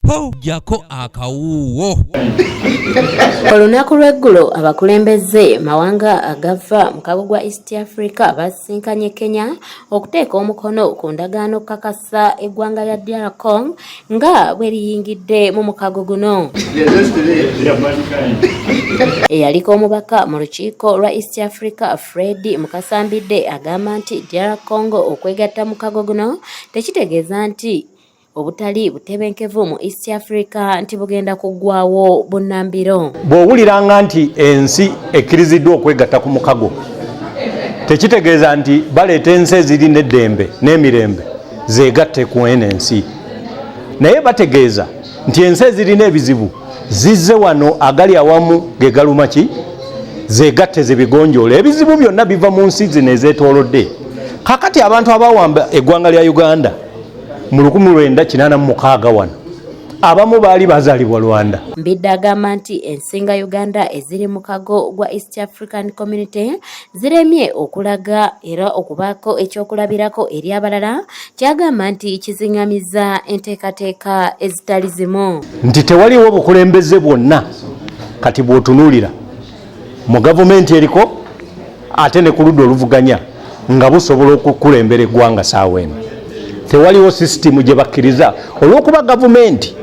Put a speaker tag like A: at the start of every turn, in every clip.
A: po jako akawuwo.
B: Olunaku lw'eggulo abakulembeze mawanga agava mu kago gwa East Africa basinkanye Kenya okuteeka omukono ku ndagaano kakasa eggwanga lya DR Congo nga bwe liyingidde mu mukago guno. Eyaliko omubaka mu lukiiko lwa East Africa Fred Mukasambidde agamba nti DR Congo okwegatta mu kago guno tekitegeeza nti obutali butebenkevu mu East Africa nti bugenda kuggwaawo bunnambiro.
C: Bw'owuliranga nti ensi ekkiriziddwa okwegatta ku mukago tekitegeeza nti baleeta ensi ezirina eddembe n'emirembe zeegatte ku eno ensi, naye bategeeza nti ensi ezirina ebizibu zizze wano agali awamu ge galuma ki zeegatte zibigonjoola. Ebizibu byonna biva mu nsi zino ezeetoolodde. Kakati abantu abawamba eggwanga lya Uganda mu 1986 wano abamu baali bazaalibwa Rwanda.
B: Mbidde agamba nti ensinga Uganda eziri mu kago gwa East African Community ziremye okulaga era okubaako ekyokulabirako eri abalala, kyagamba nti kiziŋŋamiza enteekateeka ezitali zimu.
C: Nti tewaliwo obukulembeze bwonna kati bw'otunuulira mu gavumenti eriko ate ne ku ludda oluvuganya nga busobola okukulembera eggwanga saawa eno. Tewaliwo sisitimu gye bakkiriza olw'okuba gavumenti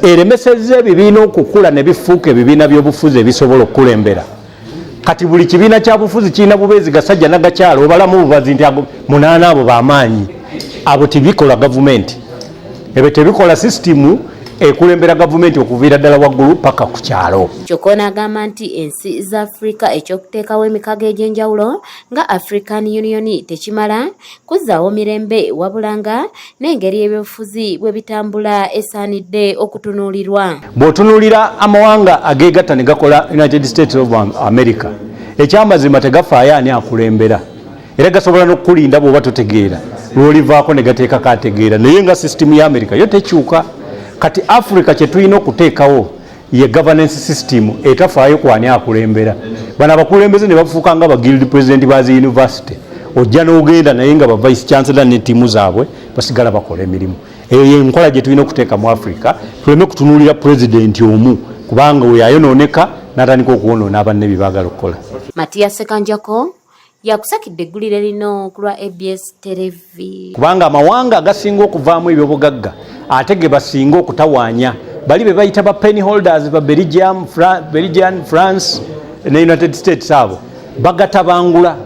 C: eremesezza ebibiina okukula ne bifuuka ebibiina by'obufuzi ebisobola okukulembera. Kati buli kibiina kya bufuzi kirina bubeezi gasajja n'agakyala obalamu bubazi nti munaana abo b'amaanyi. Abo tibikola gavumenti, ebyo tebikola sisitimu ekulembera gavumenti okuviira ddala waggulu paka ku kyalo.
B: Kyokka n'agamba nti ensi za Afrika ekyokuteekawo emikago egy'enjawulo nga African Union tekimala kuzzaawo mirembe wabulanga n'engeri ebyobufuzi bwe bitambula esaanidde okutunuulirwa.
C: Bw'otunuulira amawanga ageegatta ne gakola United States of America, ekyamazima tegafaayo ani akulembera era gasobola n'okukulinda bw'oba totegeera, lw'olivaako ne gateekako ategeera, naye nga sisitimu ya America yo tekyuka. Kati Africa kye tulina okuteekawo ye governance system etafaayo ku ani akulembera. Bano abakulembeze ne bafuuka nga guild president ba zi university, ojja n'ogenda naye nga ba vice chancellor ne ttiimu zaabwe basigala bakola emirimu. Eyo y'enkola gye tulina okuteeka mu Africa, tuleme kutunuulira president omu kubanga we yayonooneka n'atandika okuwonoona abanne bye baagala okukola.
B: Matias Sekanjako yakusakidde eggulire lino ku lwa ABS TV.
C: Kubanga amawanga agasinga okuvaamu ebyobugagga ate ge basinga okutawaanya bali be bayita ba penny holders ba Belgium, France ne United States abo bagatabangula